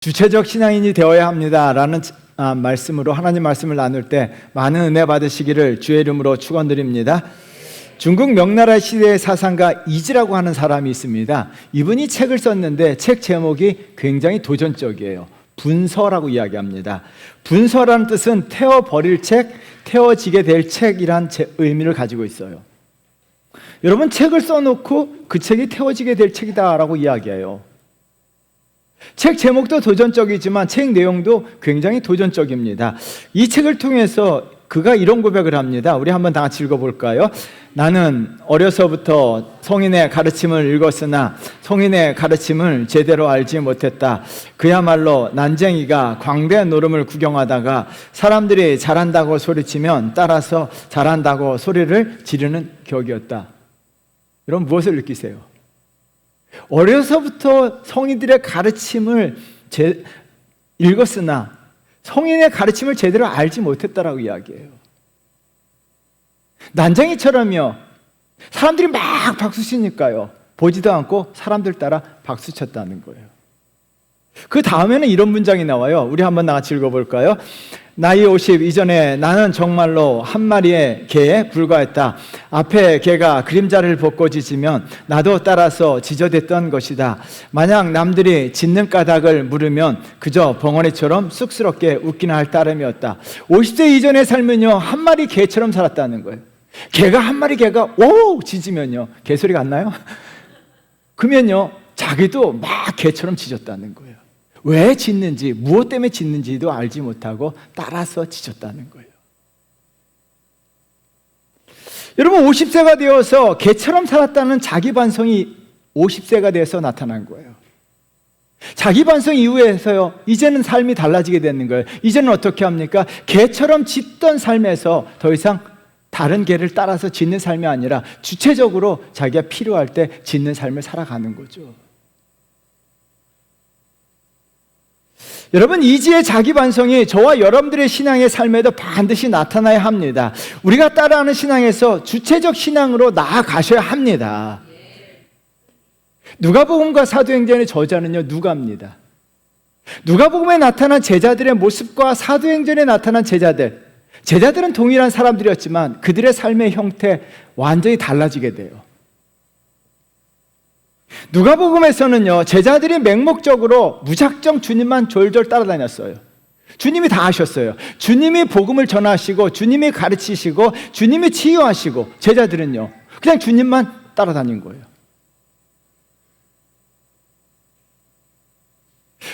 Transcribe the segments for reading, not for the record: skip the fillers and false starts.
주체적 신앙인이 되어야 합니다라는 말씀으로 하나님 말씀을 나눌 때 많은 은혜 받으시기를 주의 이름으로 축원드립니다. 중국 명나라 시대의 사상가 이지라고 하는 사람이 있습니다. 이분이 책을 썼는데 책 제목이 굉장히 도전적이에요. 분서라고 이야기합니다. 분서라는 뜻은 태워버릴 책, 태워지게 될 책이란 의미를 가지고 있어요. 여러분, 책을 써놓고 그 책이 태워지게 될 책이다라고 이야기해요. 책 제목도 도전적이지만 책 내용도 굉장히 도전적입니다. 이 책을 통해서 그가 이런 고백을 합니다. 우리 한번 다 같이 읽어볼까요? 나는 어려서부터 성인의 가르침을 읽었으나 성인의 가르침을 제대로 알지 못했다. 그야말로 난쟁이가 광대 노름을 구경하다가 사람들이 잘한다고 소리치면 따라서 잘한다고 소리를 지르는 격이었다. 여러분, 무엇을 느끼세요? 어려서부터 성인들의 가르침을 읽었으나 성인의 가르침을 제대로 알지 못했다라고 이야기해요. 난쟁이처럼요, 사람들이 막 박수 치니까요, 보지도 않고 사람들 따라 박수 쳤다는 거예요. 그 다음에는 이런 문장이 나와요. 우리 한번 같이 읽어볼까요? 나이 50 이전에 나는 정말로 한 마리의 개에 불과했다. 앞에 개가 그림자를 벗고 짖으면 나도 따라서 짖어댔던 것이다. 만약 남들이 짖는 까닭을 물으면 그저 벙어리처럼 쑥스럽게 웃기나 할 따름이었다. 50세 이전의 삶은요, 한 마리 개처럼 살았다는 거예요. 한 마리 개가 오! 짖으면요, 개소리가 안 나요? 그러면요, 자기도 막 개처럼 짖었다는 거예요. 왜 짖는지, 무엇 때문에 짖는지도 알지 못하고 따라서 짖었다는 거예요. 여러분, 50세가 되어서 개처럼 살았다는 자기 반성이 50세가 돼서 나타난 거예요. 자기 반성 이후에서요, 이제는 삶이 달라지게 되는 거예요. 이제는 어떻게 합니까? 개처럼 짖던 삶에서 더 이상 다른 개를 따라서 짖는 삶이 아니라 주체적으로 자기가 필요할 때 짖는 삶을 살아가는 거죠. 여러분, 이지의 자기 반성이 저와 여러분들의 신앙의 삶에도 반드시 나타나야 합니다. 우리가 따라하는 신앙에서 주체적 신앙으로 나아가셔야 합니다. 누가복음과 사도행전의 저자는요, 누가입니다. 누가복음에 나타난 제자들의 모습과 사도행전에 나타난 제자들은 동일한 사람들이었지만 그들의 삶의 형태 완전히 달라지게 돼요. 누가복음에서는요, 제자들이 맹목적으로 무작정 주님만 졸졸 따라다녔어요. 주님이 다 하셨어요. 주님이 복음을 전하시고 주님이 가르치시고 주님이 치유하시고, 제자들은요 그냥 주님만 따라다닌 거예요.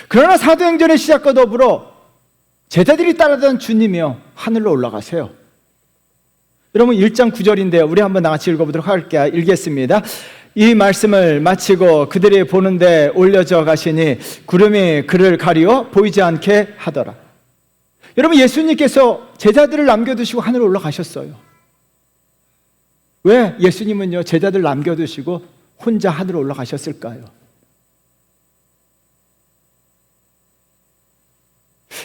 그러나 사도행전의 시작과 더불어 제자들이 따라다니던 주님이요, 하늘로 올라가세요. 여러분, 1장 9절인데요 우리 한번 같이 읽어보도록 할게요. 읽겠습니다. 이 말씀을 마치고 그들이 보는데 올려져 가시니 구름이 그를 가리워 보이지 않게 하더라. 여러분, 예수님께서 제자들을 남겨두시고 하늘로 올라가셨어요. 왜 예수님은요, 제자들 남겨두시고 혼자 하늘로 올라가셨을까요?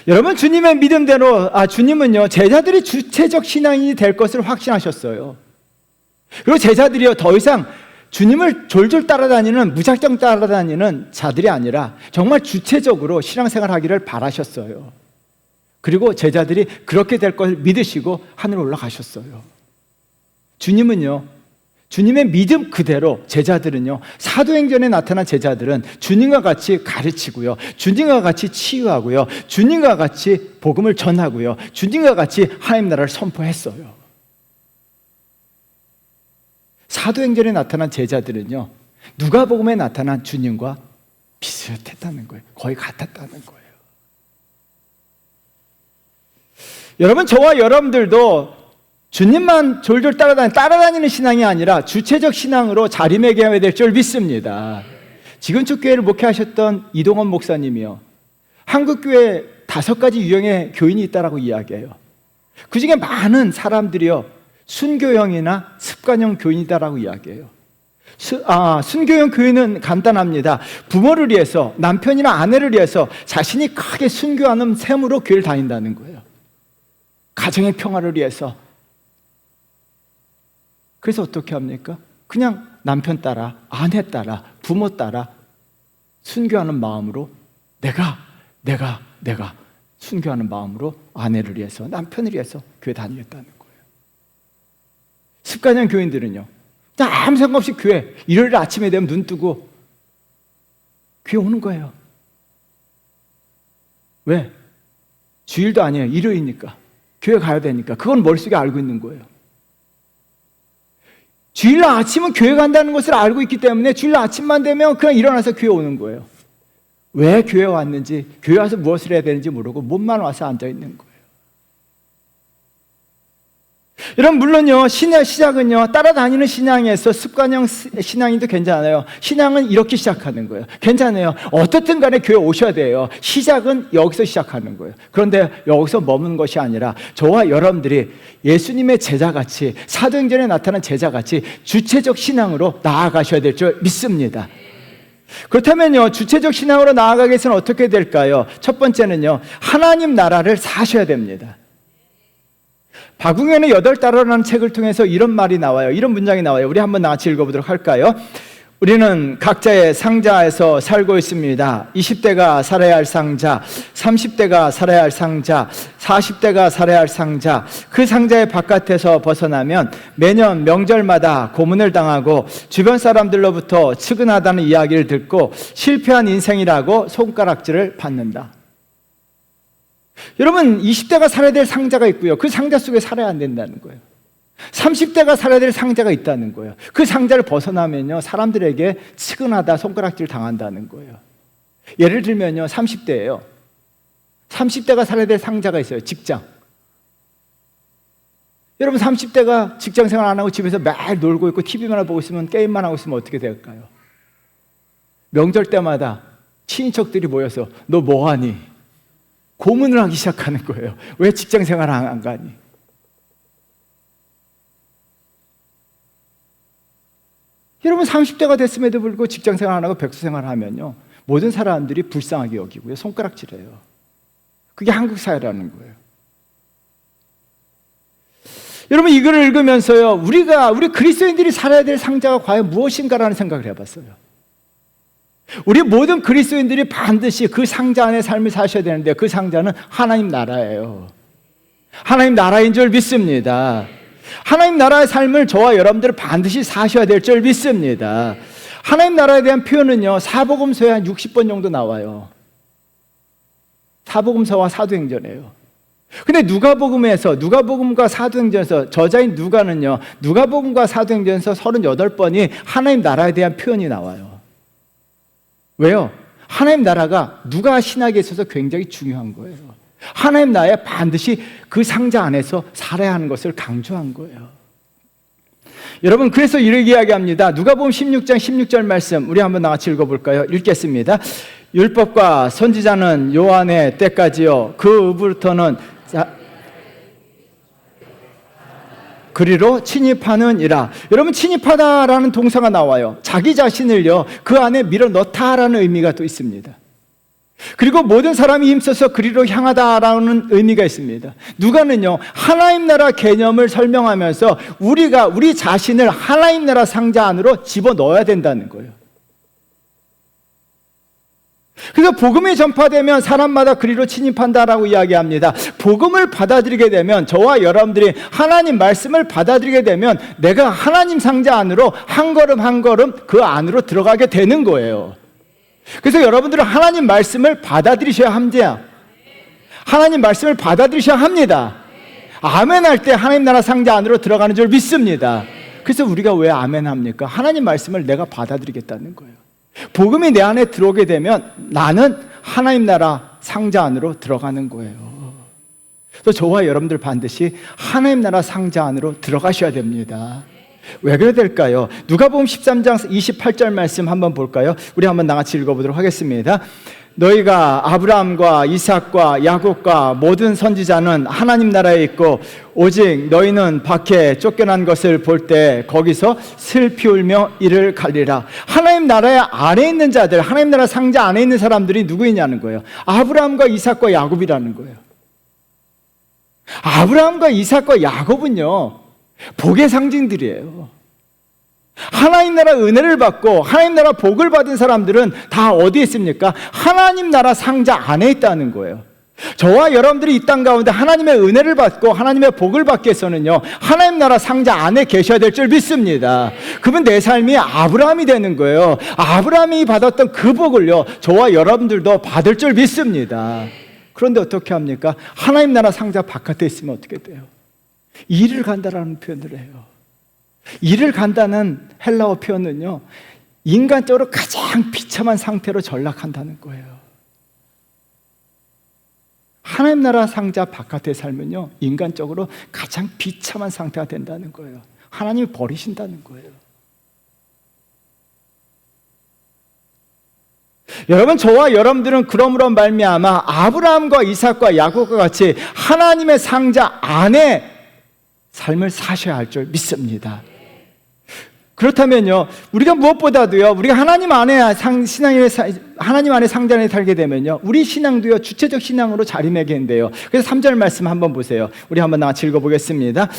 여러분, 주님의 믿음대로 주님은요, 제자들이 주체적 신앙인이 될 것을 확신하셨어요. 그리고 제자들이요, 더 이상 주님을 졸졸 따라다니는, 무작정 따라다니는 자들이 아니라 정말 주체적으로 신앙생활 하기를 바라셨어요. 그리고 제자들이 그렇게 될 것을 믿으시고 하늘로 올라가셨어요. 주님은요, 주님의 믿음 그대로 제자들은요, 사도행전에 나타난 제자들은 주님과 같이 가르치고요, 주님과 같이 치유하고요, 주님과 같이 복음을 전하고요, 주님과 같이 하나님 나라를 선포했어요. 사도행전에 나타난 제자들은요, 누가복음에 나타난 주님과 비슷했다는 거예요. 거의 같았다는 거예요. 여러분, 저와 여러분들도 주님만 졸졸 따라다니는 신앙이 아니라 주체적 신앙으로 자리매김해야 될 줄 믿습니다. 지금 축교회를 목회하셨던 이동원 목사님이요, 한국교회 5가지 유형의 교인이 있다라고 이야기해요. 그 중에 많은 사람들이요, 순교형이나 습관형 교인이다라고 이야기해요. 순교형 교인은 간단합니다. 부모를 위해서, 남편이나 아내를 위해서 자신이 크게 순교하는 셈으로 교회를 다닌다는 거예요. 가정의 평화를 위해서. 그래서 어떻게 합니까? 그냥 남편 따라, 아내 따라, 부모 따라 순교하는 마음으로 내가 내가 순교하는 마음으로 아내를 위해서, 남편을 위해서 교회 다니겠다는 거예요. 습관형 교인들은요, 아무 생각 없이 교회, 일요일 아침에 되면 눈 뜨고 교회 오는 거예요. 왜? 주일도 아니에요. 일요일이니까. 교회 가야 되니까. 그건 머릿속에 알고 있는 거예요. 주일 아침은 교회 간다는 것을 알고 있기 때문에 주일 아침만 되면 그냥 일어나서 교회 오는 거예요. 왜 교회 왔는지, 교회 와서 무엇을 해야 되는지 모르고 몸만 와서 앉아 있는 거예요. 여러분, 물론요, 신의 시작은요, 따라다니는 신앙에서 습관형 신앙인도 괜찮아요. 신앙은 이렇게 시작하는 거예요. 괜찮아요. 어떻든 간에 교회 오셔야 돼요. 시작은 여기서 시작하는 거예요. 그런데 여기서 머무는 것이 아니라 저와 여러분들이 예수님의 제자같이, 사도행전에 나타난 제자같이 주체적 신앙으로 나아가셔야 될 줄 믿습니다. 그렇다면요, 주체적 신앙으로 나아가기 위해서는 어떻게 될까요? 첫 번째는요, 하나님 나라를 사셔야 됩니다. 박웅현의 8달러라는 책을 통해서 이런 말이 나와요. 이런 문장이 나와요. 우리 한번 같이 읽어보도록 할까요? 우리는 각자의 상자에서 살고 있습니다. 20대가 살아야 할 상자, 30대가 살아야 할 상자, 40대가 살아야 할 상자. 그 상자의 바깥에서 벗어나면 매년 명절마다 고문을 당하고 주변 사람들로부터 측은하다는 이야기를 듣고 실패한 인생이라고 손가락질을 받는다. 여러분, 20대가 살아야 될 상자가 있고요, 그 상자 속에 살아야 안 된다는 거예요. 30대가 살아야 될 상자가 있다는 거예요. 그 상자를 벗어나면요, 사람들에게 측은하다, 손가락질 당한다는 거예요. 예를 들면요, 30대예요. 30대가 살아야 될 상자가 있어요. 직장. 여러분, 30대가 직장 생활 안 하고 집에서 매일 놀고 있고 TV만 보고 있으면, 게임만 하고 있으면 어떻게 될까요? 명절 때마다 친인척들이 모여서 너 뭐하니? 고문을 하기 시작하는 거예요. 왜 직장 생활 안 가니? 여러분, 30대가 됐음에도 불구하고 직장 생활 안 하고 백수 생활 하면요, 모든 사람들이 불쌍하게 여기고요, 손가락질해요. 그게 한국 사회라는 거예요. 여러분, 이 글을 읽으면서요, 우리 그리스도인들이 살아야 될 상자가 과연 무엇인가라는 생각을 해봤어요. 우리 모든 그리스도인들이 반드시 그 상자 안에 삶을 사셔야 되는데, 그 상자는 하나님 나라예요. 하나님 나라인 줄 믿습니다. 하나님 나라의 삶을 저와 여러분들은 반드시 사셔야 될 줄 믿습니다. 하나님 나라에 대한 표현은요, 사복음서에 한 60번 정도 나와요. 사복음서와 사도행전이에요. 근데 누가복음과 사도행전에서 저자인 누가는요, 누가복음과 사도행전에서 38번이 하나님 나라에 대한 표현이 나와요. 왜요? 하나님 나라가 누가 신학에 있어서 굉장히 중요한 거예요. 하나님 나라에 반드시 그 상자 안에서 살아야 하는 것을 강조한 거예요. 여러분, 그래서 이렇게 이야기합니다. 누가복음 16장 16절 말씀 우리 한번 같이 읽어볼까요? 읽겠습니다. 율법과 선지자는 요한의 때까지요, 그 후부터는 그리로 침입하느니라. 여러분, 침입하다라는 동사가 나와요. 자기 자신을요, 그 안에 밀어 넣다라는 의미가 또 있습니다. 그리고 모든 사람이 힘써서 그리로 향하다라는 의미가 있습니다. 누가는요, 하나님 나라 개념을 설명하면서 우리 자신을 하나님 나라 상자 안으로 집어넣어야 된다는 거예요. 그래서 복음이 전파되면 사람마다 그리로 침입한다라고 이야기합니다. 복음을 받아들이게 되면, 저와 여러분들이 하나님 말씀을 받아들이게 되면 내가 하나님 상자 안으로 한 걸음 한 걸음 그 안으로 들어가게 되는 거예요. 그래서 여러분들은 하나님 말씀을 받아들이셔야 합니다. 하나님 말씀을 받아들이셔야 합니다. 아멘 할 때 하나님 나라 상자 안으로 들어가는 줄 믿습니다. 그래서 우리가 왜 아멘 합니까? 하나님 말씀을 내가 받아들이겠다는 거예요. 복음이 내 안에 들어오게 되면 나는 하나님 나라 상자 안으로 들어가는 거예요. 그래서 저와 여러분들 반드시 하나님 나라 상자 안으로 들어가셔야 됩니다. 왜 그래야 될까요? 누가복음 13장 28절 말씀 한번 볼까요? 우리 한번 나같이 읽어보도록 하겠습니다. 너희가 아브라함과 이삭과 야곱과 모든 선지자는 하나님 나라에 있고 오직 너희는 밖에 쫓겨난 것을 볼 때 거기서 슬피 울며 이를 갈리라. 하나님 나라의 안에 있는 자들, 하나님 나라 상자 안에 있는 사람들이 누구이냐는 거예요. 아브라함과 이삭과 야곱이라는 거예요. 아브라함과 이삭과 야곱은요, 복의 상징들이에요. 하나님 나라 은혜를 받고 하나님 나라 복을 받은 사람들은 다 어디에 있습니까? 하나님 나라 상자 안에 있다는 거예요. 저와 여러분들이 이 땅 가운데 하나님의 은혜를 받고 하나님의 복을 받기 위해서는요, 하나님 나라 상자 안에 계셔야 될 줄 믿습니다. 그분 내 삶이 아브라함이 되는 거예요. 아브라함이 받았던 그 복을요, 저와 여러분들도 받을 줄 믿습니다. 그런데 어떻게 합니까? 하나님 나라 상자 바깥에 있으면 어떻게 돼요? 일을 간다라는 표현을 해요. 일을 간다는 헬라어 표현은요, 인간적으로 가장 비참한 상태로 전락한다는 거예요. 하나님 나라 상자 바깥의 삶은요, 인간적으로 가장 비참한 상태가 된다는 거예요. 하나님이 버리신다는 거예요. 여러분, 저와 여러분들은 그러므로 말미암아 아브라함과 이삭과 야곱과 같이 하나님의 상자 안에 삶을 사셔야 할 줄 믿습니다. 그렇다면요, 우리가 무엇보다도요, 우리가 하나님 안에 하나님 안에 상자 안에 살게 되면요, 우리 신앙도요, 주체적 신앙으로 자리매기는데요. 그래서 3절 말씀 한번 보세요. 우리 한번 나같이 읽어보겠습니다.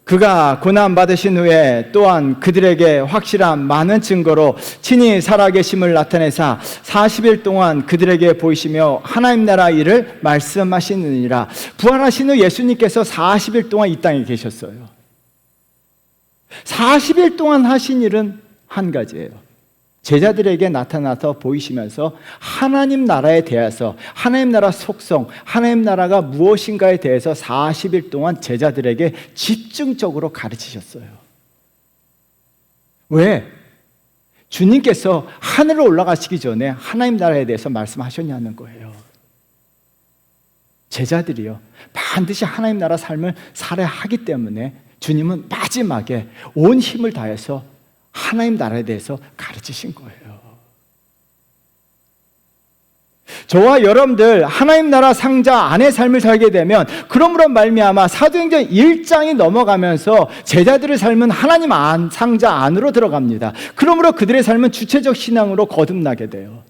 그가 고난 받으신 후에 또한 그들에게 확실한 많은 증거로 친히 살아계심을 나타내사 40일 동안 그들에게 보이시며 하나님 나라 일을 말씀하시느니라. 부활하신 후 예수님께서 40일 동안 이 땅에 계셨어요. 40일 동안 하신 일은 한 가지예요. 제자들에게 나타나서 보이시면서 하나님 나라에 대해서, 하나님 나라 속성, 하나님 나라가 무엇인가에 대해서 40일 동안 제자들에게 집중적으로 가르치셨어요. 왜? 주님께서 하늘로 올라가시기 전에 하나님 나라에 대해서 말씀하셨냐는 거예요. 제자들이요, 반드시 하나님 나라 삶을 살아야 하기 때문에 주님은 마지막에 온 힘을 다해서 하나님 나라에 대해서 가르치신 거예요. 저와 여러분들 하나님 나라 상자 안에 삶을 살게 되면, 그러므로 말미암아 사도행전 1장이 넘어가면서 제자들의 삶은 하나님 상자 안으로 들어갑니다. 그러므로 그들의 삶은 주체적 신앙으로 거듭나게 돼요.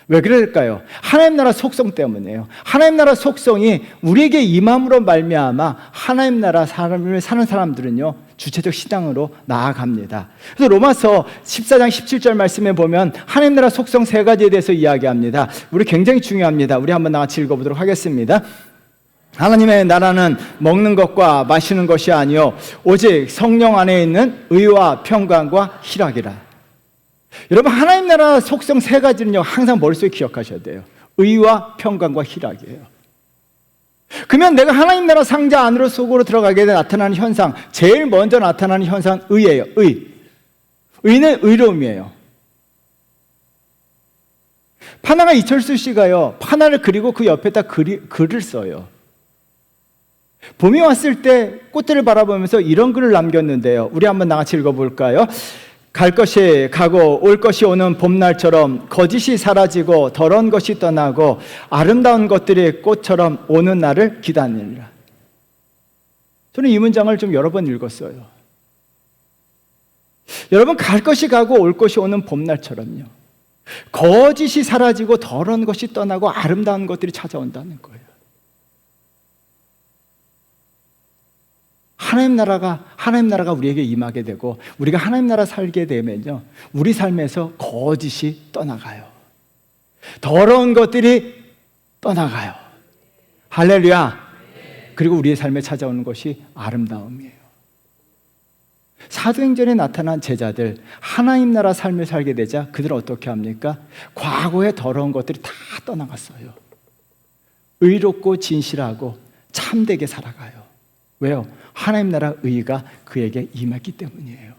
왜 그럴까요? 하나님 나라 속성 때문에요. 하나님 나라 속성이 우리에게 임함으로 말미암아 하나님 나라 삶을 사는 사람들은요, 주체적 신앙으로 나아갑니다. 그래서 로마서 14장 17절 말씀에 보면 하나님 나라 속성 3가지에 대해서 이야기합니다. 우리 굉장히 중요합니다. 우리 한번 같이 읽어보도록 하겠습니다. 하나님의 나라는 먹는 것과 마시는 것이 아니요 오직 성령 안에 있는 의와 평강과 희락이라. 여러분, 하나님 나라 속성 3가지는요, 항상 머릿속에 기억하셔야 돼요. 의와 평강과 희락이에요. 그러면 내가 하나님 나라 상자 안으로 속으로 들어가게 돼 나타나는 현상, 제일 먼저 나타나는 현상은 의예요. 의는 의로움이에요. 파나가 이철수 씨가요, 파나를 그리고 그 옆에다 글을 써요. 봄이 왔을 때 꽃들을 바라보면서 이런 글을 남겼는데요. 우리 한번 같이 읽어볼까요? 갈 것이 가고 올 것이 오는 봄날처럼 거짓이 사라지고 더러운 것이 떠나고 아름다운 것들이 꽃처럼 오는 날을 기다리리라. 저는 이 문장을 좀 여러 번 읽었어요. 여러분, 갈 것이 가고 올 것이 오는 봄날처럼요, 거짓이 사라지고 더러운 것이 떠나고 아름다운 것들이 찾아온다는 거예요. 하나님 나라가 우리에게 임하게 되고 우리가 하나님 나라 살게 되면요, 우리 삶에서 거짓이 떠나가요. 더러운 것들이 떠나가요. 할렐루야. 그리고 우리의 삶에 찾아오는 것이 아름다움이에요. 사도행전에 나타난 제자들, 하나님 나라 삶을 살게 되자 그들은 어떻게 합니까? 과거의 더러운 것들이 다 떠나갔어요. 의롭고 진실하고 참되게 살아가요. 왜요? 하나님 나라 의가 그에게 임했기 때문이에요.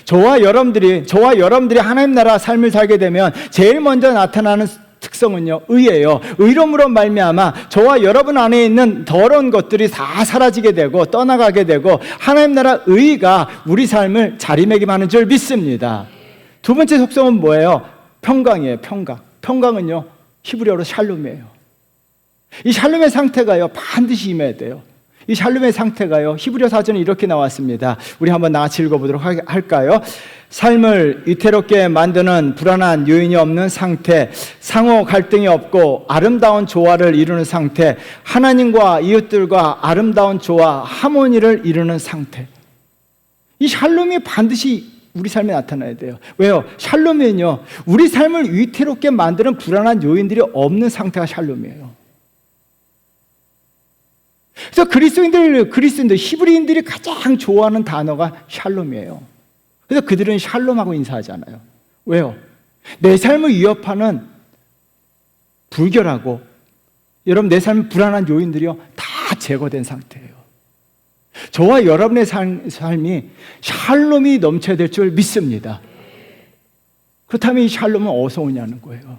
저와 여러분들이 하나님 나라 삶을 살게 되면 제일 먼저 나타나는 특성은요, 의예요. 의로움으로 말미암아 저와 여러분 안에 있는 더러운 것들이 다 사라지게 되고 떠나가게 되고 하나님 나라 의가 우리 삶을 자리매김하는 줄 믿습니다. 두 번째 속성은 뭐예요? 평강이에요. 평강은요, 히브리어로 샬롬이에요. 이 샬롬의 상태가요, 반드시 임해야 돼요. 이 샬롬의 상태가요, 히브리어 사전에 이렇게 나왔습니다. 우리 한번 같이 읽어보도록 할까요? 삶을 위태롭게 만드는 불안한 요인이 없는 상태, 상호 갈등이 없고 아름다운 조화를 이루는 상태, 하나님과 이웃들과 아름다운 조화, 하모니를 이루는 상태. 이 샬롬이 반드시 우리 삶에 나타나야 돼요. 왜요? 샬롬은요, 우리 삶을 위태롭게 만드는 불안한 요인들이 없는 상태가 샬롬이에요. 그래서 그리스도인들, 히브리인들이 가장 좋아하는 단어가 샬롬이에요. 그래서 그들은 샬롬하고 인사하잖아요. 왜요? 내 삶을 위협하는 불결하고 여러분 내 삶의 불안한 요인들이요 다 제거된 상태예요. 저와 여러분의 삶이 샬롬이 넘쳐야 될 줄 믿습니다. 그렇다면 이 샬롬은 어디서 오냐는 거예요.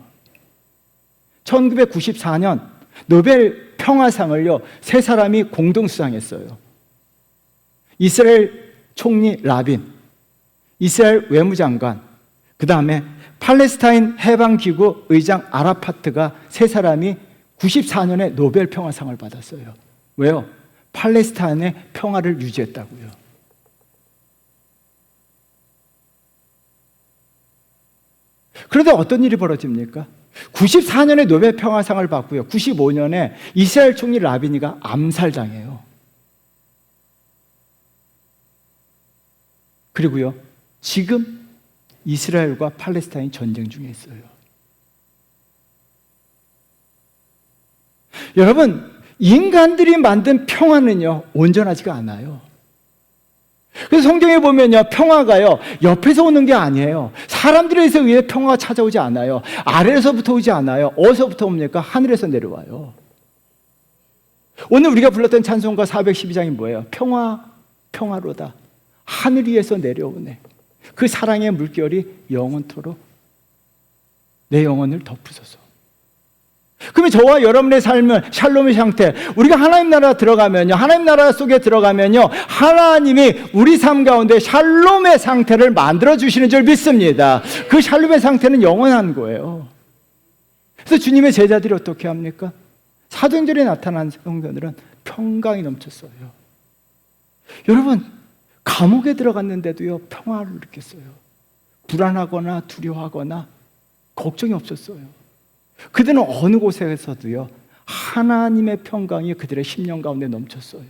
1994년 노벨 평화상을요 세 사람이 공동 수상했어요. 이스라엘 총리 라빈, 이스라엘 외무장관, 그 다음에 팔레스타인 해방기구 의장 아라파트가 세 사람이 94년에 노벨 평화상을 받았어요. 왜요? 팔레스타인의 평화를 유지했다고요. 그런데 어떤 일이 벌어집니까? 94년에 노벨 평화상을 받고요. 95년에 이스라엘 총리 라빈이가 암살당해요. 그리고요, 지금 이스라엘과 팔레스타인 전쟁 중에 있어요. 여러분, 인간들이 만든 평화는요 온전하지가 않아요. 그래서 성경에 보면요 평화가요 옆에서 오는 게 아니에요. 사람들에 의해 평화가 찾아오지 않아요. 아래에서부터 오지 않아요. 어디서부터 옵니까? 하늘에서 내려와요. 오늘 우리가 불렀던 찬송가 412장이 뭐예요? 평화로다. 하늘 위에서 내려오네. 그 사랑의 물결이 영원토록 내 영혼을 덮으소서. 그러면 저와 여러분의 삶은 샬롬의 상태, 우리가 하나님 나라 들어가면요, 하나님 나라 속에 들어가면요, 하나님이 우리 삶 가운데 샬롬의 상태를 만들어 주시는 줄 믿습니다. 그 샬롬의 상태는 영원한 거예요. 그래서 주님의 제자들이 어떻게 합니까? 사도행전에 나타난 성도들은 평강이 넘쳤어요. 여러분, 감옥에 들어갔는데도요 평화를 느꼈어요. 불안하거나 두려워하거나 걱정이 없었어요. 그들은 어느 곳에서도요 하나님의 평강이 그들의 심령 가운데 넘쳤어요.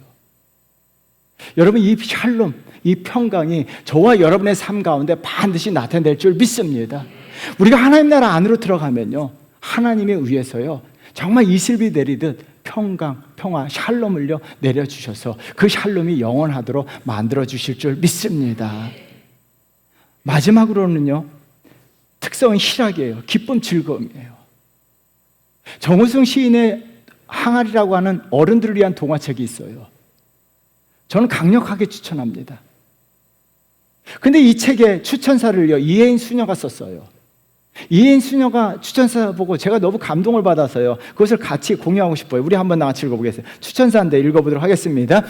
여러분, 이 샬롬, 이 평강이 저와 여러분의 삶 가운데 반드시 나타낼 줄 믿습니다. 우리가 하나님 나라 안으로 들어가면요 하나님의 의해서요 정말 이슬비 내리듯 평강, 평화, 샬롬을요 내려주셔서 그 샬롬이 영원하도록 만들어 주실 줄 믿습니다. 마지막으로는요 특성은 희락이에요. 기쁨, 즐거움이에요. 정우승 시인의 항아리라고 하는 어른들을 위한 동화책이 있어요. 저는 강력하게 추천합니다. 근데 이 책의 추천사를요 이혜인 수녀가 썼어요. 이혜인 수녀가 추천사 보고 제가 너무 감동을 받아서요 그것을 같이 공유하고 싶어요. 우리 한번 같이 읽어보겠습니다. 추천사인데 읽어보도록 하겠습니다.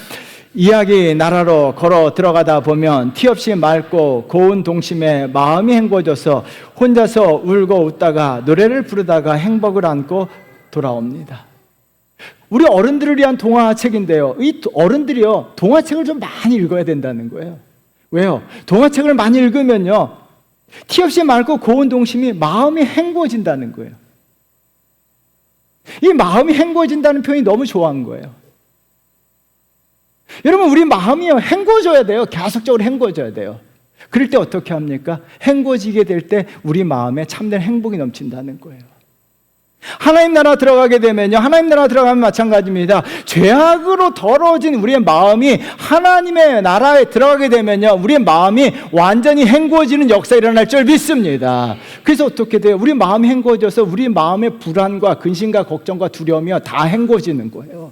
이야기 나라로 걸어 들어가다 보면 티 없이 맑고 고운 동심에 마음이 헹궈져서 혼자서 울고 웃다가 노래를 부르다가 행복을 안고 돌아옵니다. 우리 어른들을 위한 동화책인데요 이 어른들이요 동화책을 좀 많이 읽어야 된다는 거예요. 왜요? 동화책을 많이 읽으면요 티 없이 맑고 고운 동심이 마음이 헹궈진다는 거예요. 이 마음이 헹궈진다는 표현이 너무 좋아한 거예요. 여러분, 우리 마음이요 헹궈져야 돼요. 계속적으로 헹궈져야 돼요. 그럴 때 어떻게 합니까? 헹궈지게 될 때 우리 마음에 참된 행복이 넘친다는 거예요. 하나님 나라 들어가게 되면요 하나님 나라 들어가면 마찬가지입니다. 죄악으로 더러워진 우리의 마음이 하나님의 나라에 들어가게 되면요 우리의 마음이 완전히 헹궈지는 역사가 일어날 줄 믿습니다. 그래서 어떻게 돼요? 우리 마음이 헹궈져서 우리 마음의 불안과 근심과 걱정과 두려움이 다 헹궈지는 거예요.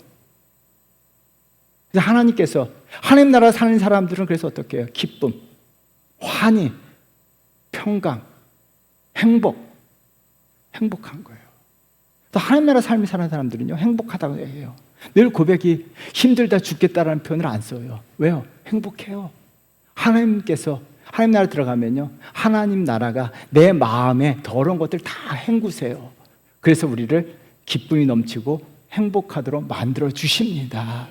그래서 하나님께서 하나님 나라 사는 사람들은 그래서 어떻게 해요? 기쁨, 환희, 평강, 행복한 거예요. 하나님 나라 삶을 사는 사람들은요 행복하다고 해요. 늘 고백이 힘들다 죽겠다라는 표현을 안 써요. 왜요? 행복해요. 하나님께서 하나님 나라 들어가면요 하나님 나라가 내 마음에 더러운 것들 다 헹구세요. 그래서 우리를 기쁨이 넘치고 행복하도록 만들어 주십니다.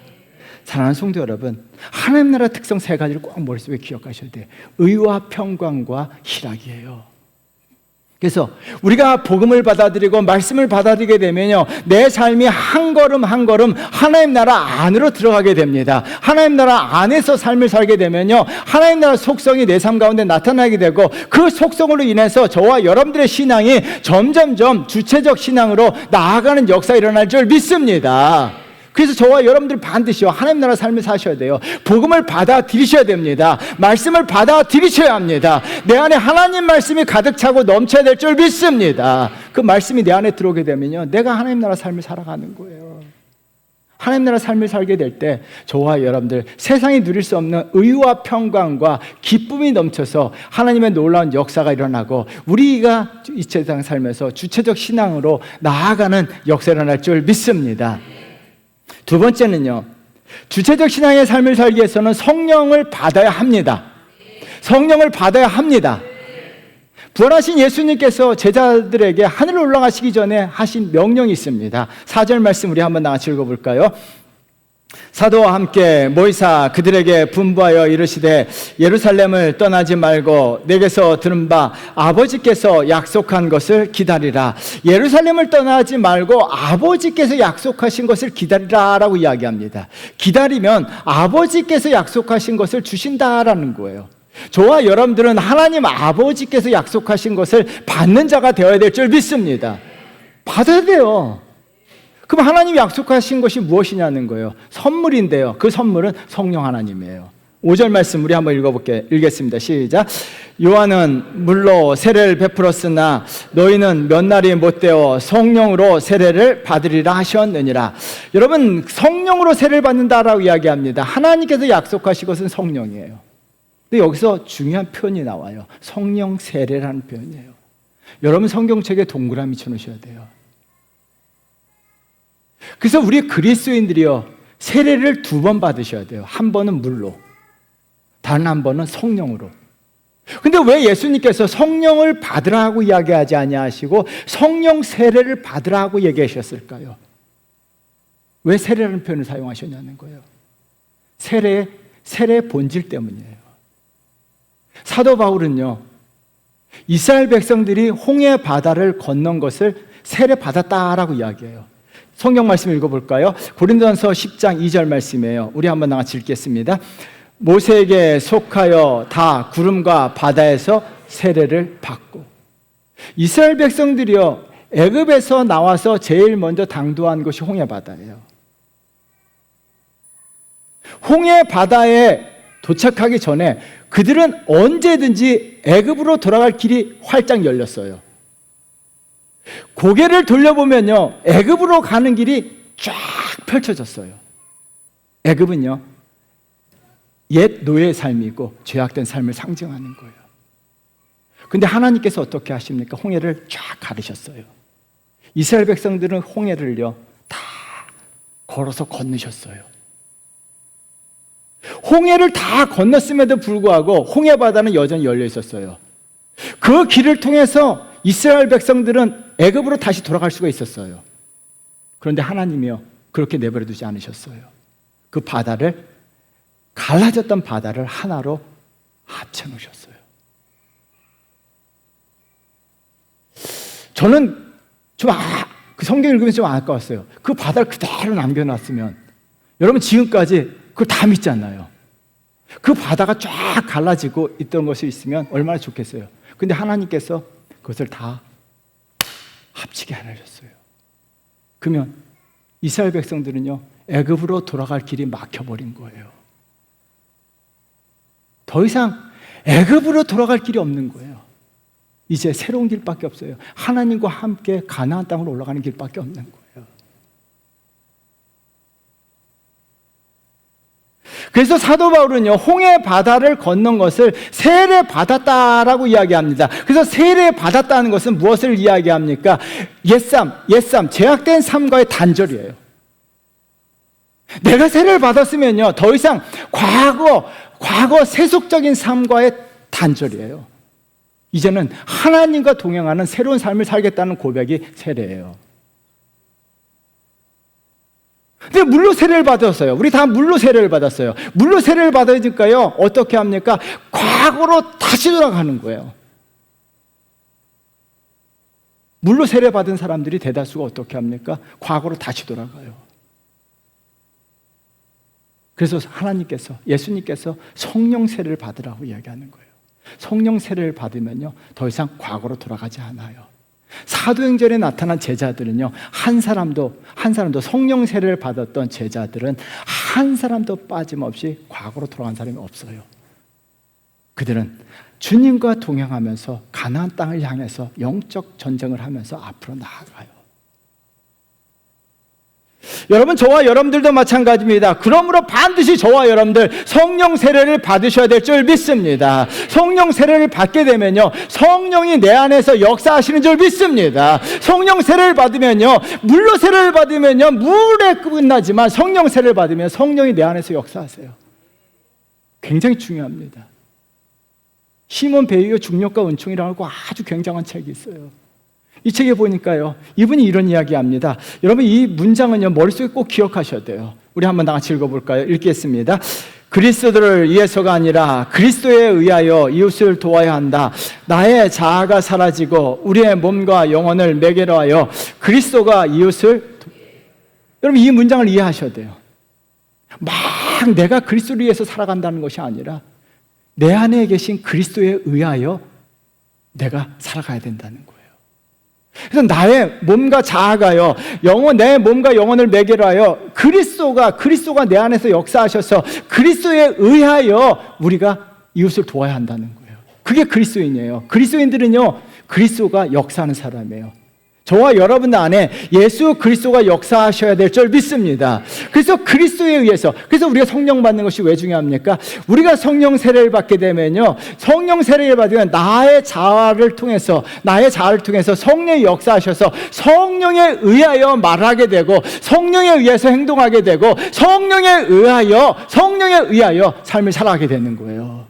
사랑하는 성도 여러분, 하나님 나라 특성 세 가지를 꼭 머릿속에 기억하셔야 돼요. 의와 평강과 희락이에요. 그래서 우리가 복음을 받아들이고 말씀을 받아들이게 되면요, 내 삶이 한 걸음 한 걸음 하나님 나라 안으로 들어가게 됩니다. 하나님 나라 안에서 삶을 살게 되면요, 하나님 나라 속성이 내 삶 가운데 나타나게 되고, 그 속성으로 인해서 저와 여러분들의 신앙이 점점점 주체적 신앙으로 나아가는 역사가 일어날 줄 믿습니다. 그래서 저와 여러분들이 반드시요, 하나님 나라 삶을 사셔야 돼요. 복음을 받아들이셔야 됩니다. 말씀을 받아들이셔야 합니다. 내 안에 하나님 말씀이 가득 차고 넘쳐야 될 줄 믿습니다. 그 말씀이 내 안에 들어오게 되면요, 내가 하나님 나라 삶을 살아가는 거예요. 하나님 나라 삶을 살게 될 때 저와 여러분들, 세상이 누릴 수 없는 의와 평강과 기쁨이 넘쳐서 하나님의 놀라운 역사가 일어나고, 우리가 이 세상 살면서 주체적 신앙으로 나아가는 역사가 일어날 줄 믿습니다. 두 번째는요, 주체적 신앙의 삶을 살기 위해서는 성령을 받아야 합니다. 성령을 받아야 합니다. 부활하신 예수님께서 제자들에게 하늘로 올라가시기 전에 하신 명령이 있습니다. 4절 말씀 우리 한번 나같이 읽어볼까요? 사도와 함께 모이사 그들에게 분부하여 이르시되 예루살렘을 떠나지 말고 내게서 들은 바 아버지께서 약속한 것을 기다리라. 예루살렘을 떠나지 말고 아버지께서 약속하신 것을 기다리라 라고 이야기합니다. 기다리면 아버지께서 약속하신 것을 주신다라는 거예요. 저와 여러분들은 하나님 아버지께서 약속하신 것을 받는 자가 되어야 될 줄 믿습니다. 받아야 돼요. 그럼 하나님이 약속하신 것이 무엇이냐는 거예요. 선물인데요, 그 선물은 성령 하나님이에요. 5절 말씀 우리 한번 읽겠습니다. 시작. 요한은 물로 세례를 베풀었으나 너희는 몇 날이 못되어 성령으로 세례를 받으리라 하셨느니라. 여러분, 성령으로 세례를 받는다라고 이야기합니다. 하나님께서 약속하신 것은 성령이에요. 근데 여기서 중요한 표현이 나와요. 성령 세례라는 표현이에요. 여러분, 성경책에 동그라미 쳐놓으셔야 돼요. 그래서 우리 그리스도인들이요, 세례를 2번 받으셔야 돼요. 한 번은 물로, 다른 한 번은 성령으로. 근데 왜 예수님께서 성령을 받으라고 이야기하지 아니하시고 성령 세례를 받으라고 얘기하셨을까요? 왜 세례라는 표현을 사용하셨냐는 거예요. 세례의 본질 때문이에요. 사도 바울은요, 이스라엘 백성들이 홍해 바다를 건넌 것을 세례 받았다라고 이야기해요. 성경 말씀 읽어볼까요? 고린도전서 10장 2절 말씀이에요. 우리 한번 같이 읽겠습니다. 모세에게 속하여 다 구름과 바다에서 세례를 받고. 이스라엘 백성들이요, 애굽에서 나와서 제일 먼저 당도한 것이 홍해 바다예요. 홍해 바다에 도착하기 전에 그들은 언제든지 애굽으로 돌아갈 길이 활짝 열렸어요. 고개를 돌려보면요, 애굽으로 가는 길이 쫙 펼쳐졌어요. 애굽은요, 옛 노예의 삶이고 죄악된 삶을 상징하는 거예요. 근데 하나님께서 어떻게 하십니까? 홍해를 쫙 가르셨어요. 이스라엘 백성들은 홍해를요, 다 걸어서 건너셨어요. 홍해를 다 건넜음에도 불구하고 홍해 바다는 여전히 열려 있었어요. 그 길을 통해서 이스라엘 백성들은 애굽으로 다시 돌아갈 수가 있었어요. 그런데 하나님이요, 그렇게 내버려 두지 않으셨어요. 그 바다를, 갈라졌던 바다를 하나로 합쳐 놓으셨어요. 저는 그 성경 읽으면서 좀 아까웠어요. 그 바다를 그대로 남겨놨으면, 여러분 지금까지 그걸 다 믿지 않나요? 그 바다가 쫙 갈라지고 있던 것이 있으면 얼마나 좋겠어요. 근데 하나님께서 그것을 다 합치게 하셨어요. 그러면 이스라엘 백성들은요, 애굽으로 돌아갈 길이 막혀버린 거예요. 더 이상 애굽으로 돌아갈 길이 없는 거예요. 이제 새로운 길밖에 없어요. 하나님과 함께 가나안 땅으로 올라가는 길밖에 없는 거예요. 그래서 사도 바울은요, 홍해 바다를 건넌 것을 세례 받았다라고 이야기합니다. 그래서 세례 받았다는 것은 무엇을 이야기합니까? 옛삶, 죄악된 삶과의 단절이에요. 내가 세례를 받았으면요, 더 이상 과거 세속적인 삶과의 단절이에요. 이제는 하나님과 동행하는 새로운 삶을 살겠다는 고백이 세례예요. 근데 물로 세례를 받았어요. 우리 다 물로 세례를 받았어요. 물로 세례를 받으니까요, 어떻게 합니까? 과거로 다시 돌아가는 거예요. 물로 세례받은 사람들이 대다수가 어떻게 합니까? 과거로 다시 돌아가요. 그래서 하나님께서, 예수님께서 성령 세례를 받으라고 이야기하는 거예요. 성령 세례를 받으면요, 더 이상 과거로 돌아가지 않아요. 사도행전에 나타난 제자들은요, 한 사람도 성령 세례를 받았던 제자들은 한 사람도 빠짐없이 과거로 돌아간 사람이 없어요. 그들은 주님과 동행하면서 가나안 땅을 향해서 영적 전쟁을 하면서 앞으로 나아가요. 여러분, 저와 여러분들도 마찬가지입니다. 그러므로 반드시 저와 여러분들 성령 세례를 받으셔야 될 줄 믿습니다. 성령 세례를 받게 되면요, 성령이 내 안에서 역사하시는 줄 믿습니다. 성령 세례를 받으면요, 물로 세례를 받으면요, 물에 끝나지만 성령 세례를 받으면 성령이 내 안에서 역사하세요. 굉장히 중요합니다. 시몬 베이어 중력과 은총이라고 아주 굉장한 책이 있어요. 이 책에 보니까요, 이분이 이런 이야기합니다. 여러분, 이 문장은요, 머릿속에 꼭 기억하셔야 돼요. 우리 한번 다 같이 읽어볼까요? 읽겠습니다. 그리스도를 위해서가 아니라 그리스도에 의하여 이웃을 도와야 한다. 나의 자아가 사라지고 우리의 몸과 영혼을 매개로 하여 그리스도가 이웃을 여러분, 이 문장을 이해하셔야 돼요. 막 내가 그리스도를 위해서 살아간다는 것이 아니라 내 안에 계신 그리스도에 의하여 내가 살아가야 된다는 거예요. 그래서 나의 몸과 자아가요, 내 몸과 영혼을 매개로 하여 그리스도가 내 안에서 역사하셔서 그리스도에 의하여 우리가 이웃을 도와야 한다는 거예요. 그게 그리스도인이에요. 그리스도인들은요, 그리스도가 역사하는 사람이에요. 저와 여러분 안에 예수 그리스도가 역사하셔야 될 줄 믿습니다. 그래서 그리스도에 의해서, 그래서 우리가 성령 받는 것이 왜 중요합니까? 우리가 성령 세례를 받게 되면요, 성령 세례를 받으면 나의 자아를 통해서 성령이 역사하셔서 성령에 의하여 말하게 되고, 성령에 의해서 행동하게 되고, 성령에 의하여 삶을 살아가게 되는 거예요.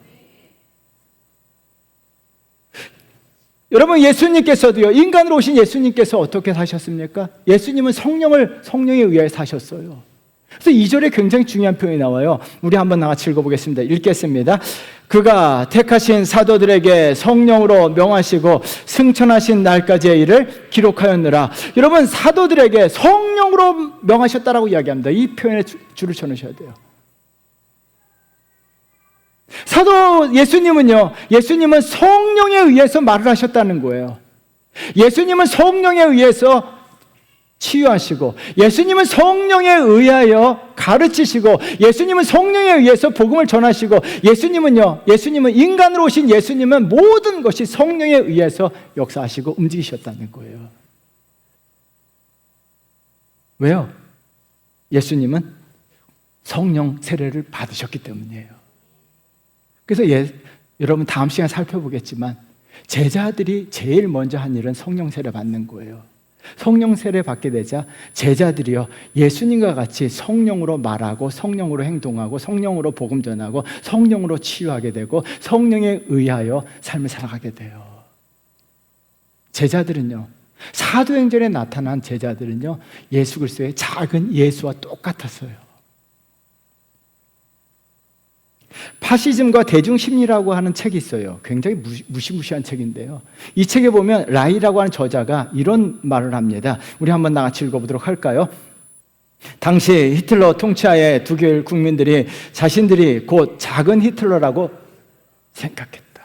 여러분, 예수님께서도요, 인간으로 오신 예수님께서 어떻게 사셨습니까? 예수님은 성령에 의하여 사셨어요. 그래서 2절에 굉장히 중요한 표현이 나와요. 우리 한번 같이 읽어보겠습니다. 읽겠습니다. 그가 택하신 사도들에게 성령으로 명하시고 승천하신 날까지의 일을 기록하였느라. 여러분, 사도들에게 성령으로 명하셨다라고 이야기합니다. 이 표현에 줄을 쳐놓으셔야 돼요. 사도 예수님은 성령에 의해서 말을 하셨다는 거예요. 예수님은 성령에 의해서 치유하시고, 예수님은 성령에 의하여 가르치시고, 예수님은 성령에 의해서 복음을 전하시고, 예수님은 인간으로 오신 예수님은 모든 것이 성령에 의해서 역사하시고 움직이셨다는 거예요. 왜요? 예수님은 성령 세례를 받으셨기 때문이에요. 그래서 여러분, 다음 시간에 살펴보겠지만 제자들이 제일 먼저 한 일은 성령 세례 받는 거예요. 성령 세례 받게 되자 제자들이요, 예수님과 같이 성령으로 말하고, 성령으로 행동하고, 성령으로 복음 전하고, 성령으로 치유하게 되고, 성령에 의하여 삶을 살아가게 돼요. 제자들은요, 사도행전에 나타난 제자들은요, 예수 그리스도의 작은 예수와 똑같았어요. 파시즘과 대중심리라고 하는 책이 있어요. 굉장히 무시무시한 책인데요, 이 책에 보면 라이라고 하는 저자가 이런 말을 합니다. 우리 한번 같이 읽어보도록 할까요? 당시 히틀러 통치하에 독일 국민들이 자신들이 곧 작은 히틀러라고 생각했다.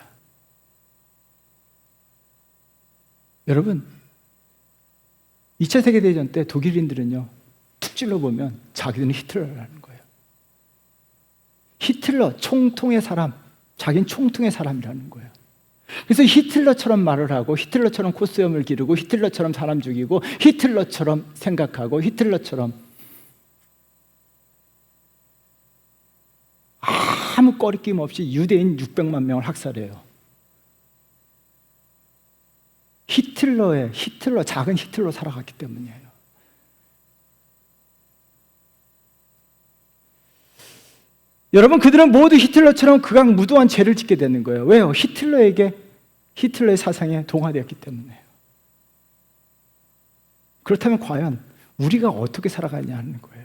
여러분, 2차 세계대전 때 독일인들은요, 툭 찔러보면 자기들은 히틀러라는 거예요. 히틀러, 총통의 사람, 자기는 총통의 사람이라는 거예요. 그래서 히틀러처럼 말을 하고, 히틀러처럼 코스염을 기르고, 히틀러처럼 사람 죽이고, 히틀러처럼 생각하고, 히틀러처럼 아무 꺼리낌 없이 유대인 600만 명을 학살해요. 작은 히틀러 살아갔기 때문이에요. 여러분, 그들은 모두 히틀러처럼 극악무도한 죄를 짓게 되는 거예요. 왜요? 히틀러의 사상에 동화되었기 때문에요. 그렇다면 과연 우리가 어떻게 살아가냐 하는 거예요.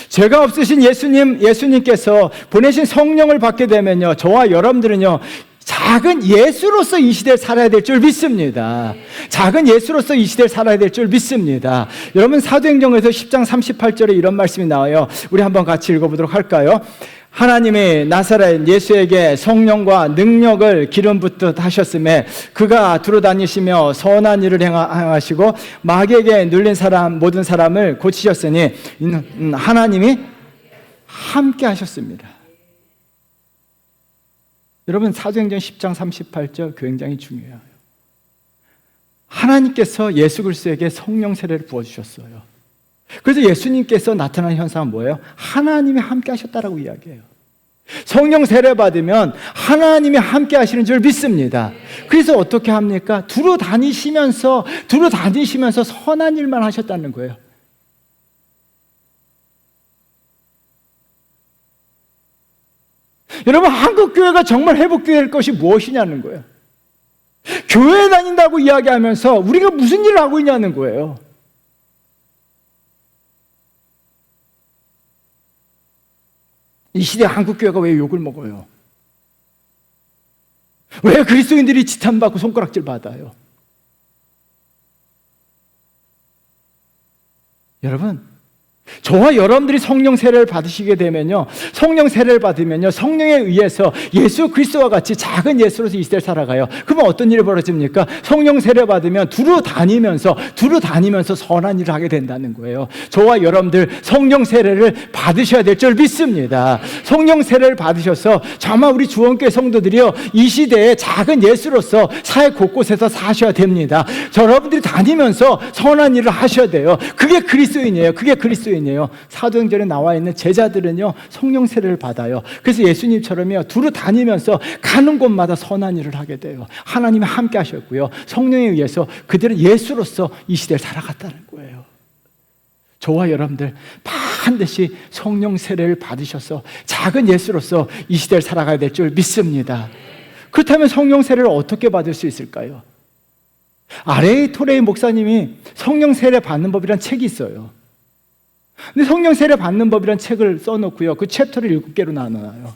죄가 없으신 예수님께서 보내신 성령을 받게 되면요, 저와 여러분들은요, 작은 예수로서 이 시대에 살아야 될 줄 믿습니다. 작은 예수로서 이 시대에 살아야 될 줄 믿습니다. 여러분, 사도행전에서 10장 38절에 이런 말씀이 나와요. 우리 한번 같이 읽어보도록 할까요? 하나님이 나사렛 예수에게 성령과 능력을 기름 붓듯 하셨음에 그가 두루다니시며 선한 일을 행하시고 마귀에게 눌린 사람 모든 사람을 고치셨으니 하나님이 함께 하셨습니다. 여러분, 사도행전 10장 38절 굉장히 중요해요. 하나님께서 예수 그리스도에게 성령 세례를 부어주셨어요. 그래서 예수님께서 나타나는 현상은 뭐예요? 하나님이 함께 하셨다라고 이야기해요. 성령 세례 받으면 하나님이 함께 하시는 줄 믿습니다. 그래서 어떻게 합니까? 두루 다니시면서 선한 일만 하셨다는 거예요. 여러분, 한국교회가 정말 회복될 것이 무엇이냐는 거예요. 교회 다닌다고 이야기하면서 우리가 무슨 일을 하고 있냐는 거예요. 이 시대 한국교회가 왜 욕을 먹어요? 왜 그리스도인들이 지탄받고 손가락질 받아요? 여러분, 저와 여러분들이 성령 세례를 받으시게 되면요, 성령 세례를 받으면요, 성령에 의해서 예수 그리스도와 같이 작은 예수로서 이 시대를 살아가요. 그러면 어떤 일이 벌어집니까? 성령 세례 받으면 두루 다니면서 선한 일을 하게 된다는 거예요. 저와 여러분들 성령 세례를 받으셔야 될 줄 믿습니다. 성령 세례를 받으셔서 정말 우리 주원교회 성도들이요, 이 시대에 작은 예수로서 사회 곳곳에서 사셔야 됩니다. 여러분들이 다니면서 선한 일을 하셔야 돼요. 그게 그리스도인이에요. 그게 그리스도인이에요. 사도행전에 나와 있는 제자들은요, 성령 세례를 받아요. 그래서 예수님처럼요, 두루 다니면서 가는 곳마다 선한 일을 하게 돼요. 하나님이 함께 하셨고요, 성령에 의해서 그들은 예수로서 이 시대를 살아갔다는 거예요. 저와 여러분들 반드시 성령 세례를 받으셔서 작은 예수로서 이 시대를 살아가야 될 줄 믿습니다. 그렇다면 성령 세례를 어떻게 받을 수 있을까요? R.A. 토레이 목사님이 성령 세례 받는 법이라는 책이 있어요. 근데 성령 세례 받는 법이라는 책을 써놓고요, 그 챕터를 7개로 나눠요.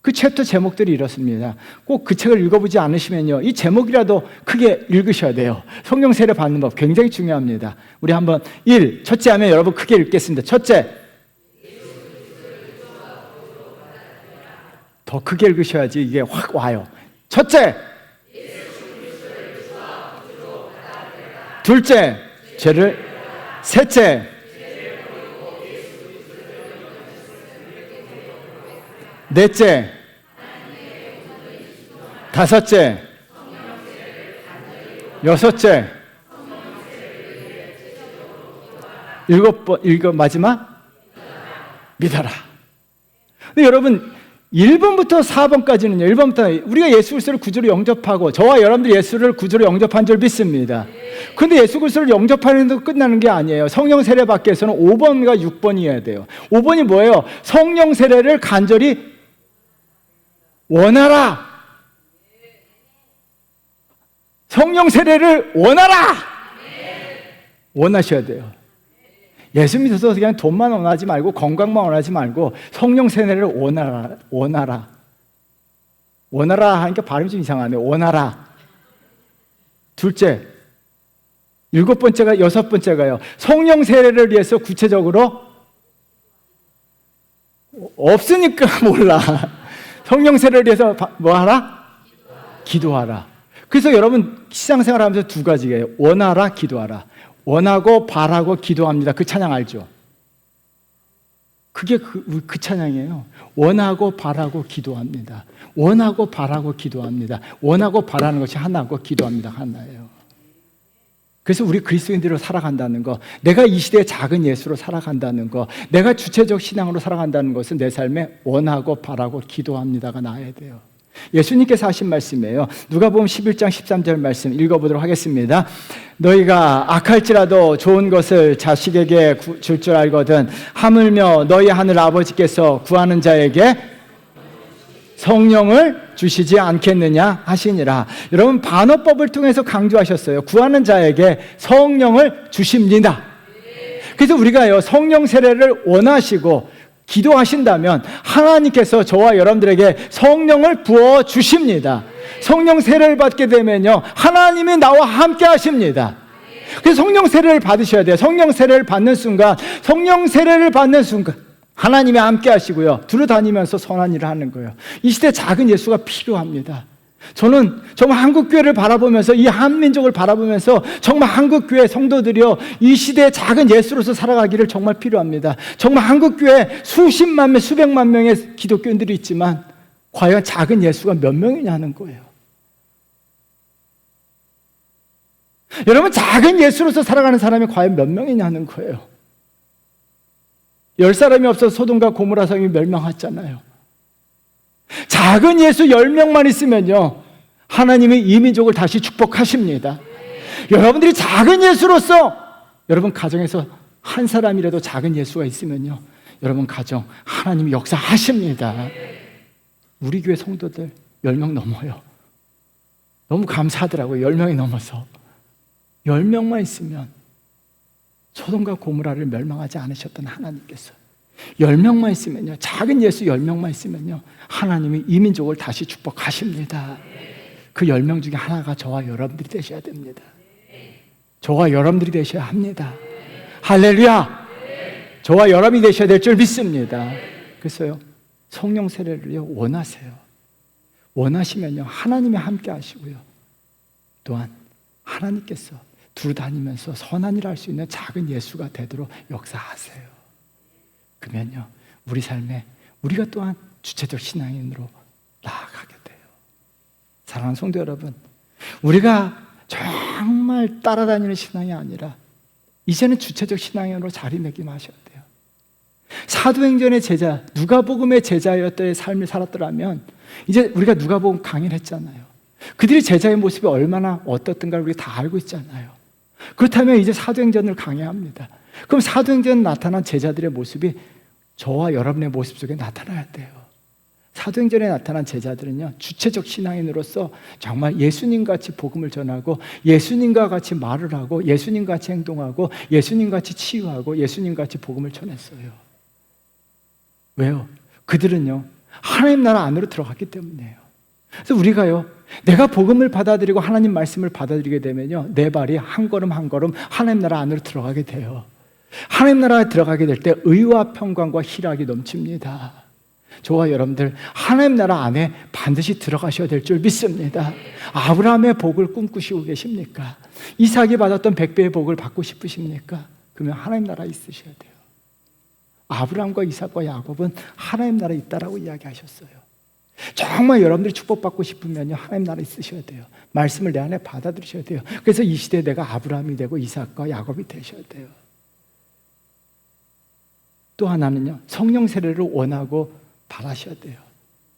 그 챕터 제목들이 이렇습니다. 꼭 그 책을 읽어보지 않으시면요, 이 제목이라도 크게 읽으셔야 돼요. 성령 세례 받는 법 굉장히 중요합니다. 우리 한번 첫째 하면 여러분 크게 읽겠습니다. 첫째, 더 크게 읽으셔야지 이게 확 와요. 첫째, 둘째, 셋째, 넷째, 다섯째, 여섯째, 마지막 믿어라. 근데 여러분, 1번부터 4번까지는요, 1번부터 우리가 예수 그리스도를 구주로 영접하고 저와 여러분들이 예수를 구주로 영접한 줄 믿습니다. 그런데 예수 그리스도를 영접하는 데 끝나는 게 아니에요. 성령 세례 받기 위해서는 5번과 6번이어야 돼요. 5번이 뭐예요? 성령 세례를 간절히 원하라. 성령 세례를 원하라. 원하셔야 돼요. 예수 믿어서 그냥 돈만 원하지 말고 건강만 원하지 말고 성령 세례를 원하라. 원하라 하니까 발음이 좀 이상하네요. 원하라. 둘째, 7번째가 6번째가요. 성령 세례를 위해서 구체적으로 없으니까 몰라. 성령 세례를 위해서 뭐 하라? 기도하라. 그래서 여러분 신앙생활 하면서 두 가지예요. 원하라, 기도하라. 원하고 바라고 기도합니다. 그 찬양 알죠? 그게 그 찬양이에요. 원하고 바라고 기도합니다. 원하고 바라고 기도합니다. 원하고 바라는 것이 하나고 기도합니다. 하나예요. 그래서 우리 그리스도인들로 살아간다는 거, 내가 이 시대의 작은 예수로 살아간다는 거, 내가 주체적 신앙으로 살아간다는 것은 내 삶에 원하고 바라고 기도합니다가 나야 돼요. 예수님께서 하신 말씀이에요. 누가복음 11장 13절 말씀 읽어보도록 하겠습니다. 너희가 악할지라도 좋은 것을 자식에게 줄 줄 알거든 하물며 너희 하늘 아버지께서 구하는 자에게 성령을 주시지 않겠느냐 하시니라. 여러분, 반어법을 통해서 강조하셨어요. 구하는 자에게 성령을 주십니다. 그래서 우리가요, 성령 세례를 원하시고 기도하신다면 하나님께서 저와 여러분들에게 성령을 부어 주십니다. 성령 세례를 받게 되면요, 하나님이 나와 함께 하십니다. 그래서 성령 세례를 받으셔야 돼요. 성령 세례를 받는 순간 하나님이 함께 하시고요, 두루다니면서 선한 일을 하는 거예요. 이 시대에 작은 예수가 필요합니다. 저는 정말 한국교회를 바라보면서, 이 한민족을 바라보면서 정말 한국교회 성도들이요, 이 시대의 작은 예수로서 살아가기를 정말 필요합니다. 정말 한국교회 수십만 명, 수백만 명의 기독교인들이 있지만 과연 작은 예수가 몇 명이냐 하는 거예요. 여러분, 작은 예수로서 살아가는 사람이 과연 몇 명이냐 하는 거예요. 10사람이 없어서 소돔과 고모라 성이 멸망했잖아요. 작은 예수 10명만 있으면요, 하나님이 이 민족을 다시 축복하십니다. 여러분들이 작은 예수로서 여러분 가정에서 한 사람이라도 작은 예수가 있으면요, 여러분 가정 하나님이 역사하십니다. 우리 교회 성도들 10명 넘어요. 너무 감사하더라고요. 10명이 넘어서 10명만 있으면 소돔과 고모라를 멸망하지 않으셨던 하나님께서 10명만 있으면요, 작은 예수 10명만 있으면요, 하나님이 이 민족을 다시 축복하십니다. 그 10명 중에 하나가 저와 여러분들이 되셔야 됩니다. 저와 여러분들이 되셔야 합니다. 할렐루야! 저와 여러분이 되셔야 될 줄 믿습니다. 그래서요, 성령 세례를요 원하세요. 원하시면요, 하나님이 함께 하시고요, 또한 하나님께서 두루다니면서 선한 일을 할 수 있는 작은 예수가 되도록 역사하세요. 그러면요, 우리 삶에 우리가 또한 주체적 신앙인으로 나아가게 돼요. 사랑하는 성도 여러분, 우리가 정말 따라다니는 신앙이 아니라 이제는 주체적 신앙인으로 자리매김하셔야 돼요. 사도행전의 제자, 누가복음의 제자였던 삶을 살았더라면 이제 우리가 누가복음 강의를 했잖아요. 그들이 제자의 모습이 얼마나 어떻던가를 우리 다 알고 있잖아요. 그렇다면 이제 사도행전을 강의합니다. 그럼 사도행전에 나타난 제자들의 모습이 저와 여러분의 모습 속에 나타나야 돼요. 사도행전에 나타난 제자들은요, 주체적 신앙인으로서 정말 예수님같이 복음을 전하고, 예수님과 같이 말을 하고, 예수님같이 행동하고, 예수님같이 치유하고, 예수님같이 복음을 전했어요. 왜요? 그들은요, 하나님 나라 안으로 들어갔기 때문이에요. 그래서 우리가요, 내가 복음을 받아들이고 하나님 말씀을 받아들이게 되면요, 내 발이 한 걸음 한 걸음 하나님 나라 안으로 들어가게 돼요. 하나님 나라에 들어가게 될 때 의와 평강과 희락이 넘칩니다. 저와 여러분들 하나님 나라 안에 반드시 들어가셔야 될 줄 믿습니다. 아브라함의 복을 꿈꾸시고 계십니까? 이삭이 받았던 100배의 복을 받고 싶으십니까? 그러면 하나님 나라에 있으셔야 돼요. 아브라함과 이삭과 야곱은 하나님 나라에 있다라고 이야기하셨어요. 정말 여러분들이 축복받고 싶으면요, 하나님 나라에 있으셔야 돼요. 말씀을 내 안에 받아들이셔야 돼요. 그래서 이 시대에 내가 아브라함이 되고 이삭과 야곱이 되셔야 돼요. 또 하나는요, 성령 세례를 원하고 바라셔야 돼요.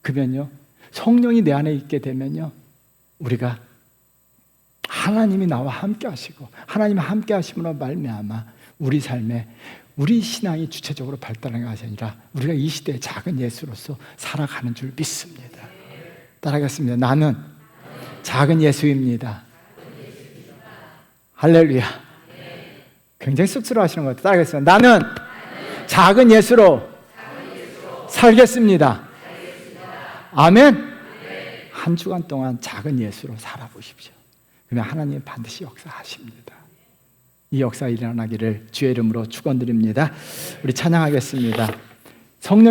그러면요, 성령이 내 안에 있게 되면요, 우리가 하나님이 나와 함께 하시고 하나님이 함께 하심으로 말미암아 우리 삶에 우리 신앙이 주체적으로 발달하는 것이 아니라 우리가 이 시대의 작은 예수로서 살아가는 줄 믿습니다. 따라하겠습니다. 나는 작은 예수입니다. 할렐루야. 굉장히 쑥스러워 하시는 것 같아요. 따라하겠습니다. 나는 작은 예수로 살겠습니다. 아멘. 한 주간 동안 작은 예수로 살아보십시오. 그러면 하나님 반드시 역사하십니다. 이 역사 일어나기를 주의 이름으로 축원드립니다. 우리 찬양하겠습니다. 성령